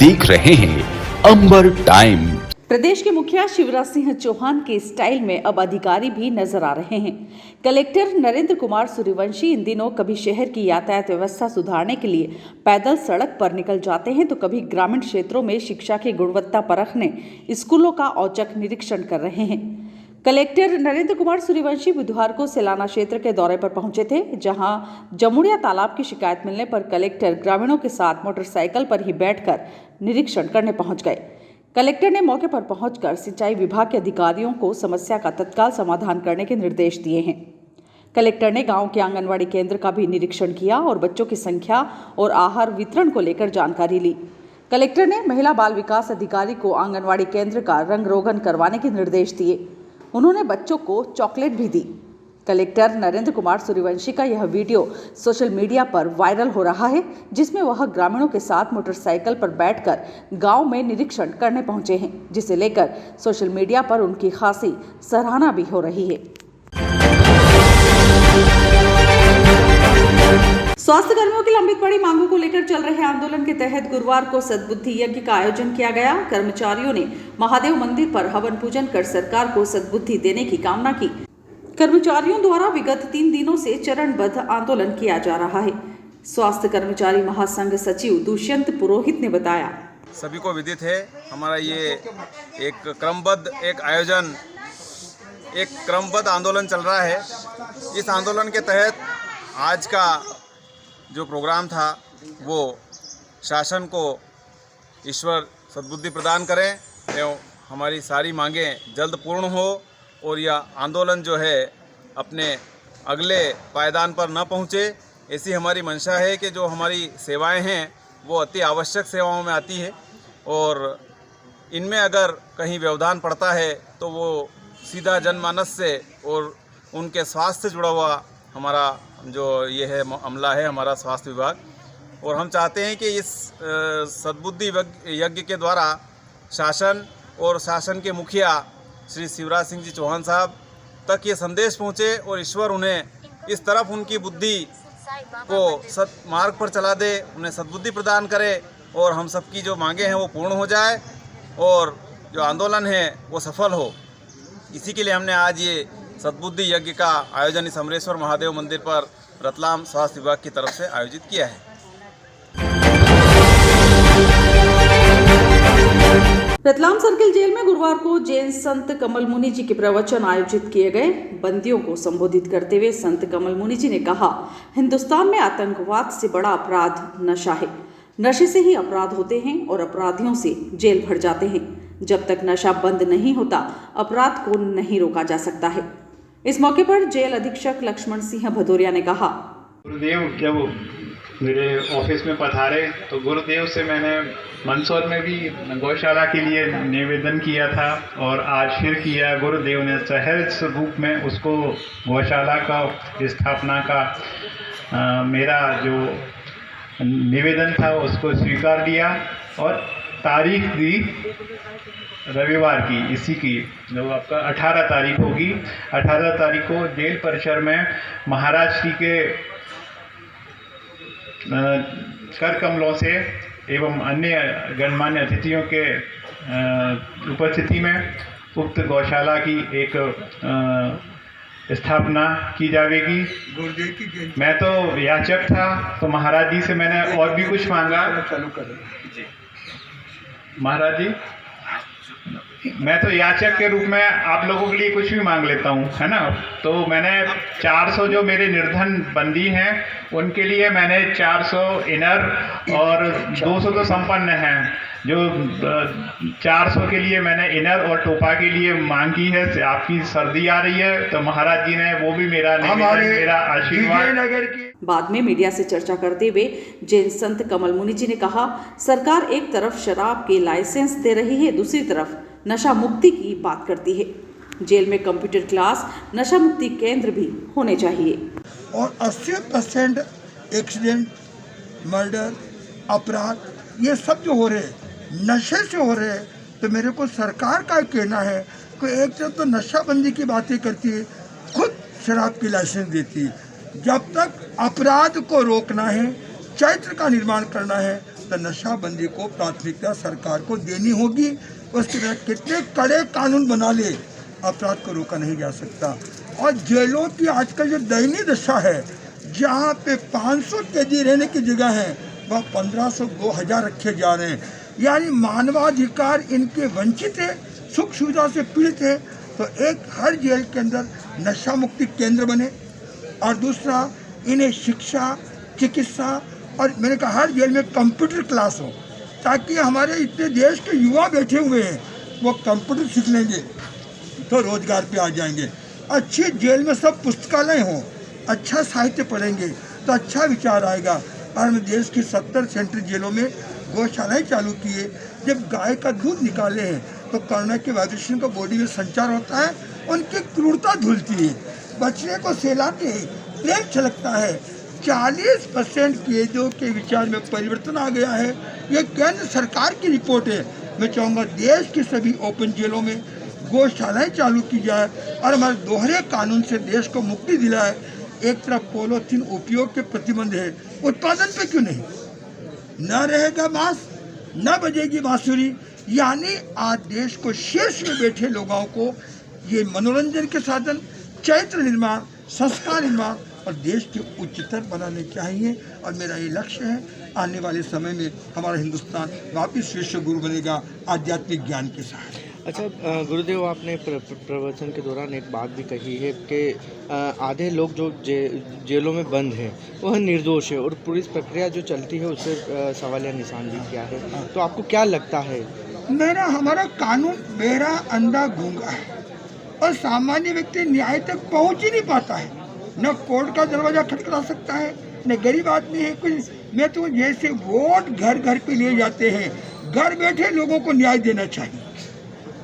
देख रहे हैं अंबर टाइम। प्रदेश के मुखिया शिवराज सिंह चौहान के स्टाइल में अब अधिकारी भी नजर आ रहे हैं। कलेक्टर नरेंद्र कुमार सूर्यवंशी इन दिनों कभी शहर की यातायात व्यवस्था सुधारने के लिए पैदल सड़क पर निकल जाते हैं तो कभी ग्रामीण क्षेत्रों में शिक्षा की गुणवत्ता परखने स्कूलों का औचक निरीक्षण कर रहे हैं। कलेक्टर नरेंद्र कुमार सूर्यवंशी बुधवार को सेलाना क्षेत्र के दौरे पर पहुंचे थे, जहां जमुड़िया तालाब की शिकायत मिलने पर कलेक्टर ग्रामीणों के साथ मोटरसाइकिल पर ही बैठकर निरीक्षण करने पहुंच गए। कलेक्टर ने मौके पर पहुंचकर सिंचाई विभाग के अधिकारियों को समस्या का तत्काल समाधान करने के निर्देश दिए हैं। कलेक्टर ने गांव के आंगनवाड़ी केंद्र का भी निरीक्षण किया और बच्चों की संख्या और आहार वितरण को लेकर जानकारी ली। कलेक्टर ने महिला बाल विकास अधिकारी को आंगनवाड़ी केंद्र का रंग रोगन करवाने के निर्देश दिए। उन्होंने बच्चों को चॉकलेट भी दी। कलेक्टर नरेंद्र कुमार सूर्यवंशी का यह वीडियो सोशल मीडिया पर वायरल हो रहा है, जिसमें वह ग्रामीणों के साथ मोटरसाइकिल पर बैठकर गांव में निरीक्षण करने पहुंचे हैं, जिसे लेकर सोशल मीडिया पर उनकी खासी सराहना भी हो रही है। स्वास्थ्य कर्मियों की लंबित पड़ी मांगों को लेकर चल रहे आंदोलन के तहत गुरुवार को सद्बुद्धि यज्ञ का आयोजन किया गया। कर्मचारियों ने महादेव मंदिर पर हवन पूजन कर सरकार को सद्बुद्धि देने की कामना की। कर्मचारियों द्वारा विगत 3 दिनों से चरणबद्ध आंदोलन किया जा रहा है। स्वास्थ्य कर्मचारी महासंघ सचिव दुष्यंत पुरोहित ने बताया, सभी को विदित है हमारा ये एक क्रमबद्ध आंदोलन चल रहा है। इस आंदोलन के तहत आज का जो प्रोग्राम था वो शासन को ईश्वर सद्बुद्धि प्रदान करें एवं हमारी सारी मांगें जल्द पूर्ण हो और यह आंदोलन जो है अपने अगले पायदान पर न पहुँचे, ऐसी हमारी मंशा है कि जो हमारी सेवाएं हैं वो अति आवश्यक सेवाओं में आती है और इनमें अगर कहीं व्यवधान पड़ता है तो वो सीधा जनमानस से और उनके स्वास्थ्य से जुड़ा हुआ हमारा जो ये है अमला है हमारा स्वास्थ्य विभाग, और हम चाहते हैं कि इस सद्बुद्धि यज्ञ के द्वारा शासन और शासन के मुखिया श्री शिवराज सिंह जी चौहान साहब तक ये संदेश पहुँचे और ईश्वर उन्हें इस तरफ उनकी बुद्धि को मार्ग पर चला दे, उन्हें सद्बुद्धि प्रदान करे और हम सबकी जो मांगे हैं वो पूर्ण हो जाए और जो आंदोलन है वो सफल हो। इसी के लिए हमने आज ये सद्बुद्धि यज्ञ का आयोजन इस अमरेश्वर महादेव मंदिर पर रतलाम स्वास्थ्य विभाग की तरफ से आयोजित किया है। रतलाम सर्किल जेल में गुरुवार को जैन संत कमल मुनि जी के प्रवचन आयोजित किए गए। बंदियों को संबोधित करते हुए संत कमल मुनि जी ने कहा, हिंदुस्तान में आतंकवाद से बड़ा अपराध नशा है। नशे से ही अपराध होते हैं और अपराधियों से जेल भर जाते हैं। जब तक नशा बंद नहीं होता अपराध को नहीं रोका जा सकता है। इस मौके पर जेल अधीक्षक लक्ष्मण सिंह भदौरिया ने कहा, गुरुदेव जब मेरे ऑफिस में पधारे तो गुरुदेव से मैंने मंदसौर में भी गौशाला के लिए निवेदन किया था और आज फिर किया। गुरुदेव ने सहज रूप में उसको गौशाला का स्थापना का मेरा जो निवेदन था उसको स्वीकार लिया और तारीख दी रविवार की, इसी की जो आपका 18 तारीख होगी। 18 तारीख को जेल परिसर में महाराज श्री के कर कमलों से एवं अन्य गणमान्य अतिथियों के उपस्थिति में उक्त गौशाला की एक स्थापना की जाएगी। मैं तो याचक था तो महाराज जी से मैंने और भी कुछ मांगा। महाराज जी, मैं तो याचक के रूप में आप लोगों के लिए कुछ भी मांग लेता हूँ, है ना। तो मैंने 400 जो मेरे निर्धन बंदी हैं उनके लिए मैंने 400 इनर और 200 तो संपन्न हैं। जो 400 के लिए मैंने इनर और टोपा के लिए मांग की है। आपकी सर्दी आ रही है तो महाराज जी ने वो भी मेरा आशीर्वाद। बाद में मीडिया से चर्चा करते हुए जैन संत कमल मुनि जी ने कहा, सरकार एक तरफ शराब के लाइसेंस दे रही है, दूसरी तरफ नशा मुक्ति की बात करती है। जेल में कंप्यूटर क्लास, नशा मुक्ति केंद्र भी होने चाहिए। और 80% एक्सीडेंट, मर्डर, अपराध ये सब जो हो रहे नशे से हो रहे, तो मेरे को सरकार का कहना है कि एक तरफ तो नशाबंदी की बातें करती है, खुद शराब की लाइसेंस देती है। जब तक अपराध को रोकना है, चरित्र का निर्माण करना है, तो नशाबंदी को प्राथमिकता सरकार को देनी होगी। उसके लिए कितने कड़े कानून बना ले, अपराध को रोका नहीं जा सकता। और जेलों की आजकल जो दयनीय दशा है, जहाँ पे 500 कैदी रहने की जगह है, वह 1500 2000 रखे जा रहे हैं। यानी मानवाधिकार इनके वंचित है, सुख सुविधा से पीड़ित है। तो एक हर जेल के अंदर नशा मुक्ति केंद्र बने, और दूसरा इन्हें शिक्षा, चिकित्सा, और मैंने कहा हर जेल में कंप्यूटर क्लास हो, ताकि हमारे इतने देश के युवा बैठे हुए हैं वो कंप्यूटर सीख लेंगे तो रोजगार पे आ जाएंगे। अच्छी जेल में सब पुस्तकालय हों, अच्छा साहित्य पढ़ेंगे तो अच्छा विचार आएगा। और हम देश की 70 सेंट्रल जेलों में गौशालाएँ चालू किए। जब गाय का दूध निकाले हैं तो कोरोना के वायरस का बॉडी में संचार होता है, उनकी क्रूरता धुलती है, बचने को सहलाते हैं, प्रेम छलकता है। 40% कैदियों के विचार में परिवर्तन आ गया है। ये केंद्र सरकार की रिपोर्ट है। मैं चाहूँगा देश की सभी ओपन जेलों में गौशालाएँ चालू की जाए और हमारे दोहरे कानून से देश को मुक्ति दिलाए। एक तरफ पॉलीथीन उपयोग के प्रतिबंध है, उत्पादन पे क्यों नहीं? न रहेगा बांस, न बजेगी बांसुरी। यानी आज देश को शीर्ष में बैठे लोगों को ये मनोरंजन के साधन, चरित्र निर्माण, संस्कार निर्माण और देश के उच्चतर बनाने चाहिए। और मेरा ये लक्ष्य है, आने वाले समय में हमारा हिंदुस्तान वापिस विश्व गुरु बनेगा आध्यात्मिक ज्ञान के साथ। अच्छा गुरुदेव, आपने प्रवचन के दौरान एक बात भी कही है कि आधे लोग जो जेलों में बंद हैं वह निर्दोष है, और पुलिस प्रक्रिया जो चलती है उससे सवालिया निशान भी किया है। तो आपको क्या लगता है? हमारा कानून बेरा अंधा गूंगा है और सामान्य व्यक्ति न्याय तक पहुंच ही नहीं पाता है। न कोर्ट का दरवाजा खटखटा सकता है, न गरीब आदमी है कुछ। मैं तो जैसे वोट घर घर पे लिए जाते हैं, घर बैठे लोगों को न्याय देना चाहिए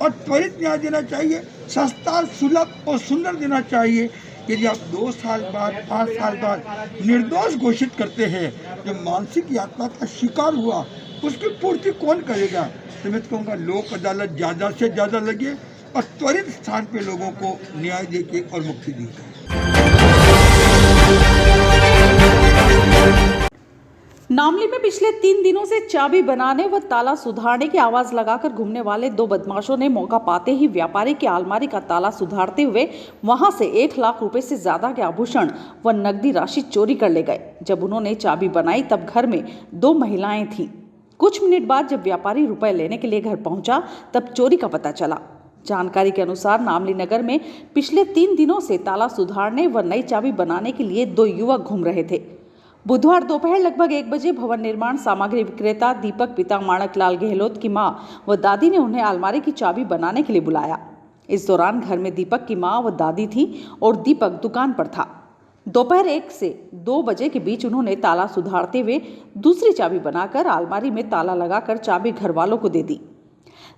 और त्वरित न्याय देना चाहिए, सस्ता, सुलभ और सुंदर देना चाहिए। यदि आप 2 साल बाद, 5 साल बाद निर्दोष घोषित करते हैं, जो मानसिक यातना का शिकार हुआ उसकी पूर्ति कौन करेगा? तो मैं कहूँगा लोक अदालत ज़्यादा से ज़्यादा लगे और त्वरित स्थान पे लोगों को न्याय दे के और मुक्ति दी जाए। नामली में पिछले 3 दिनों से चाबी बनाने व ताला सुधारने की आवाज लगाकर घूमने वाले 2 बदमाशों ने मौका पाते ही व्यापारी की अलमारी का ताला सुधारते हुए वहां से 1 लाख रुपए से ज्यादा के आभूषण व नकदी राशि चोरी कर ले गए। जब उन्होंने चाबी बनाई तब घर में 2 महिलाएं थीं। कुछ मिनट बाद जब व्यापारी रुपए लेने के लिए घर पहुंचा तब चोरी का पता चला। जानकारी के अनुसार नामली नगर में पिछले 3 दिनों से ताला सुधारने व नई चाबी बनाने के लिए 2 युवक घूम रहे थे। बुधवार दोपहर लगभग 1 बजे भवन निर्माण सामग्री विक्रेता दीपक पिता माणक लाल गहलोत की मां व दादी ने उन्हें अलमारी की चाबी बनाने के लिए बुलाया। इस दौरान घर में दीपक की मां व दादी थी और दीपक दुकान पर था। दोपहर 1 से 2 बजे के बीच उन्होंने ताला सुधारते हुए दूसरी चाबी बनाकर अलमारी में ताला लगाकर चाबी घर वालों को दे दी।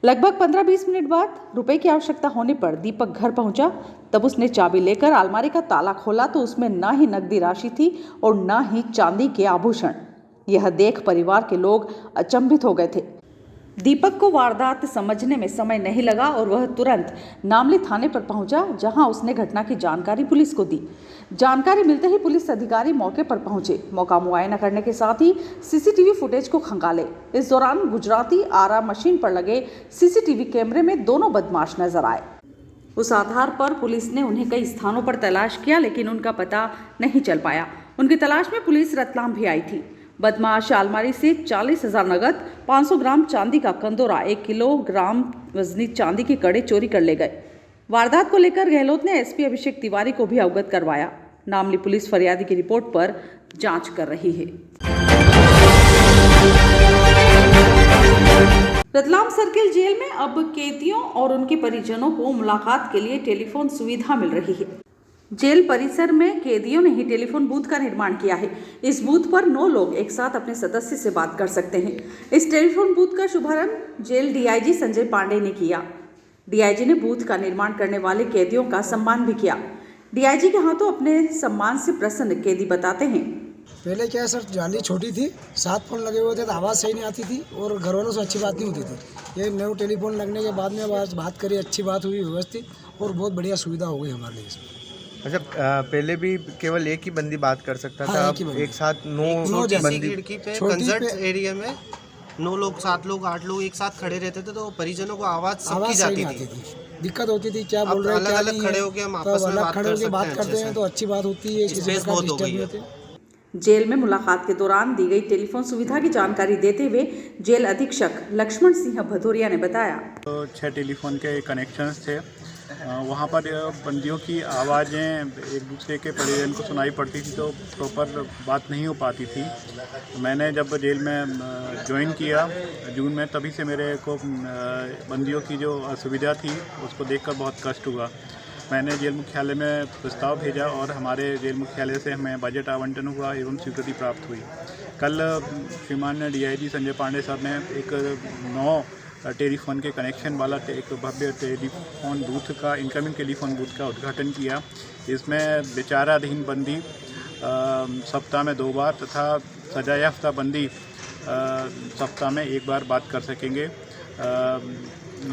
लगभग 15-20 मिनट बाद रुपए की आवश्यकता होने पर दीपक घर पहुंचा। तब उसने चाबी लेकर अलमारी का ताला खोला तो उसमें न ही नकदी राशि थी और न ही चांदी के आभूषण। यह देख परिवार के लोग अचंभित हो गए थे। दीपक को वारदात समझने में समय नहीं लगा और वह तुरंत नामली थाने पर पहुंचा, जहां उसने घटना की जानकारी पुलिस को दी। जानकारी मिलते ही पुलिस अधिकारी मौके पर पहुंचे। मौका मुआयना करने के साथ ही सीसीटीवी फुटेज को खंगाले। इस दौरान गुजराती आरा मशीन पर लगे सीसीटीवी कैमरे में दोनों बदमाश नजर आए। उस आधार पर पुलिस ने उन्हें कई स्थानों पर तलाश किया, लेकिन उनका पता नहीं चल पाया। उनकी तलाश में पुलिस रतलाम भी आई थी। बदमाश अलमारी से 40,000 नगद, 500 ग्राम चांदी का कंदोरा, 1 किलोग्राम वजनी चांदी की कड़े चोरी कर ले गए। वारदात को लेकर गहलोत ने एसपी अभिषेक तिवारी को भी अवगत करवाया। नामली पुलिस फरियादी की रिपोर्ट पर जांच कर रही है। रतलाम सर्किल जेल में अब कैदियों और उनके परिजनों को मुलाकात के लिए टेलीफोन सुविधा मिल रही है। जेल परिसर में कैदियों ने ही टेलीफोन बूथ का निर्माण किया है। इस बूथ पर 9 लोग एक साथ अपने सदस्य से बात कर सकते हैं। इस टेलीफोन बूथ का शुभारंभ जेल डीआईजी संजय पांडे ने किया। डीआईजी ने बूथ का निर्माण करने वाले कैदियों का सम्मान भी किया। डीआईजी के हाथों अपने सम्मान से प्रसन्न कैदी बताते हैं, पहले क्या है सर, जाली छोटी थी, 7 फोन लगे हुए थे तो आवाज़ सही नहीं आती थी और घर वालों से अच्छी बात नहीं होती थी। ये न्यू टेलीफोन लगने के बाद में बात करी, अच्छी बात हुई, व्यवस्थित और बहुत बढ़िया सुविधा हो गई हमारे लिए। अच्छा, पहले भी केवल एक ही बंदी बात कर सकता था, अब एक साथ 9 बंदी खिड़की पे कंसर्ट एरिया में 9 लोग 7 लोग 8 लोग एक साथ खड़े रहते थे तो परिजनों को आवाज़ सबकी आवाज़ सही जाती नहीं आती थी। थी, दिक्कत होती थी, क्या बोल रहे हैं क्या अलग-अलग नहीं खड़े है। होके हम तो आपस में अलग बात खड़े कर होके सकते बात हैं करते अच्छे हैं से। तो अच्छी बात होती है, किसी स्पेस प्रकार बहुत हो डिस्टर्ब गई नहीं है। होते। जेल में मुलाकात के दौरान दी गई टेलीफोन सुविधा की जानकारी देते हुए जेल अधीक्षक लक्ष्मण सिंह भदौरिया ने बताया। तो 6 टेलीफोन के कनेक्शंस थे। वहाँ पर बंदियों की आवाज़ें एक दूसरे के परिजन को सुनाई पड़ती थी तो प्रॉपर बात नहीं हो पाती थी। मैंने जब जेल में ज्वाइन किया जून में, तभी से मेरे को बंदियों की जो असुविधा थी उसको देखकर बहुत कष्ट हुआ। मैंने जेल मुख्यालय में प्रस्ताव भेजा और हमारे जेल मुख्यालय से हमें बजट आवंटन हुआ एवं स्वीकृति प्राप्त हुई। कल श्रीमान DIG संजय पांडे साहब ने एक 9 टेलीफोन के कनेक्शन वाला एक भव्य टेलीफोन बूथ का, इनकमिंग टेलीफोन बूथ का उद्घाटन किया। इसमें विचाराधीन बंदी सप्ताह में 2 बार तथा सजायाफ्ता बंदी सप्ताह में 1 बार बात कर सकेंगे।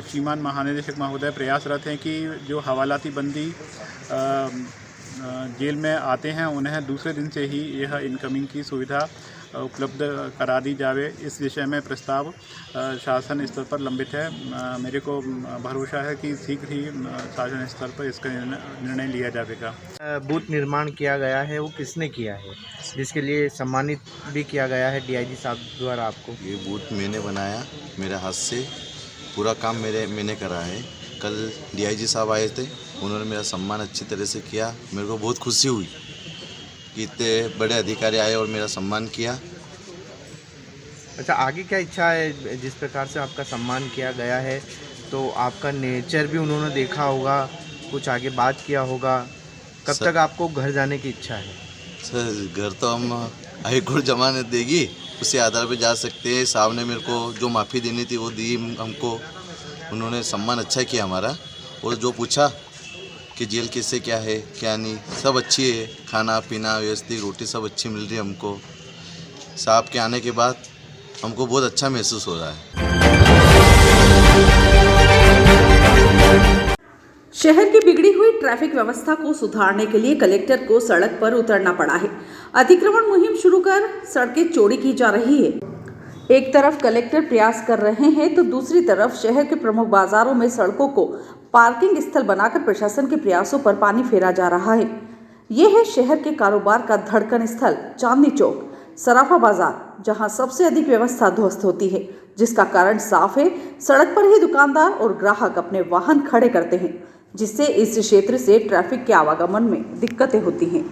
श्रीमान महानिदेशक महोदय प्रयासरत हैं कि जो हवालाती बंदी जेल में आते हैं उन्हें दूसरे दिन से ही यह इनकमिंग की सुविधा उपलब्ध करा दी जावे। इस विषय में प्रस्ताव शासन स्तर पर लंबित है। मेरे को भरोसा है कि शीघ्र ही शासन स्तर पर इसका निर्णय लिया जाएगा। बूथ निर्माण किया गया है वो किसने किया है, जिसके लिए सम्मानित भी किया गया है DIG साहब द्वारा आपको? ये बूथ मैंने बनाया, मेरे हाथ से पूरा काम मैंने करा है। कल DIG साहब आए थे, उन्होंने मेरा सम्मान अच्छी तरह से किया। मेरे को बहुत खुशी हुई कि इतने बड़े अधिकारी आए और मेरा सम्मान किया। अच्छा, आगे क्या इच्छा है? जिस प्रकार से आपका सम्मान किया गया है तो आपका नेचर भी उन्होंने देखा होगा, कुछ आगे बात किया होगा। कब तक आपको घर जाने की इच्छा है? सर, घर तो हम हाईकोर्ट जमानत देगी, उसी आधार पर जा सकते हैं। साहब ने मेरे को जो माफ़ी देनी थी वो दी हमको। उन्होंने सम्मान अच्छा किया हमारा, और जो पूछा कि जेल कैसे क्या है क्या नहीं, सब अच्छी है। खाना पीना व्यवस्थित, रोटी सब अच्छी मिल रही है हमको। साहब के आने के बाद हमको बहुत अच्छा महसूस हो रहा है। शहर की बिगड़ी हुई ट्रैफिक व्यवस्था को सुधारने के लिए कलेक्टर को सड़क पर उतरना पड़ा है। अतिक्रमण मुहिम शुरू कर सड़कें चौड़ी की जा रही है। एक तरफ कलेक्टर प्रयास कर रहे हैं तो दूसरी तरफ शहर के प्रमुख बाजारों में सड़कों को पार्किंग स्थल बनाकर प्रशासन के प्रयासों पर पानी फेरा जा रहा है। ये है शहर के कारोबार का धड़कन स्थल चांदनी चौक, सराफा बाजार, जहां सबसे अधिक व्यवस्था ध्वस्त होती है, जिसका कारण साफ है। सड़क पर ही दुकानदार और ग्राहक अपने वाहन खड़े करते हैं, जिससे इस क्षेत्र से ट्रैफिक के आवागमन में दिक्कतें होती हैं।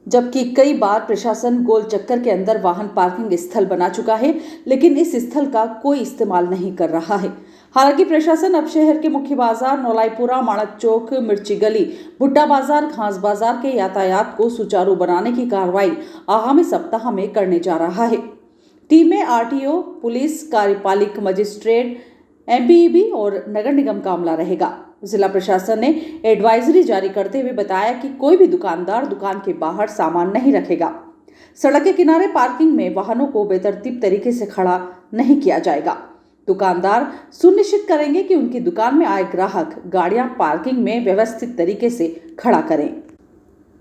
जबकि कई बार प्रशासन गोल चक्कर के अंदर वाहन पार्किंग स्थल बना चुका है, लेकिन इस स्थल का कोई इस्तेमाल नहीं कर रहा है। हालांकि प्रशासन अब शहर के मुख्य बाजार नौलाईपुरा, माणक चौक, मिर्ची गली, भुट्टा बाजार, घास बाजार के यातायात को सुचारू बनाने की कार्रवाई आगामी सप्ताह में करने जा रहा है। टीम में RTO, पुलिस, कार्यपालिक मजिस्ट्रेट, MPEB और नगर निगम का अमला रहेगा। जिला प्रशासन ने एडवाइजरी जारी करते हुए बताया कि कोई भी दुकानदार दुकान के बाहर सामान नहीं रखेगा। सड़क के किनारे पार्किंग में वाहनों को बेतरतीब तरीके से खड़ा नहीं किया जाएगा। दुकानदार सुनिश्चित करेंगे कि उनकी दुकान में आए ग्राहक गाड़ियां पार्किंग में व्यवस्थित तरीके से खड़ा करें।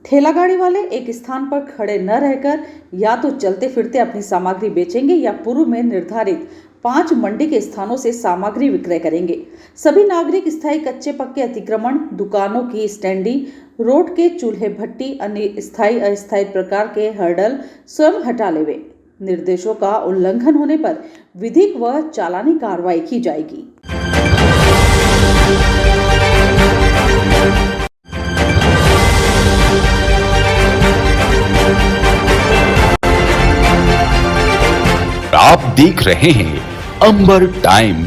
ठेला गाड़ी वाले एक स्थान पर खड़े न रहकर या तो चलते फिरते अपनी सामग्री बेचेंगे या पूर्व में निर्धारित 5 मंडी के स्थानों से सामग्री विक्रय करेंगे। सभी नागरिक स्थायी कच्चे पक्के अतिक्रमण, दुकानों की स्टैंडिंग, रोड के चूल्हे भट्टी, अन्य स्थायी अस्थायी प्रकार के हर्डल स्वयं हटा लेवे। निर्देशों का उल्लंघन होने पर विधिक व चालानी कार्रवाई की जाएगी। आप देख रहे हैं अंबर टाइम।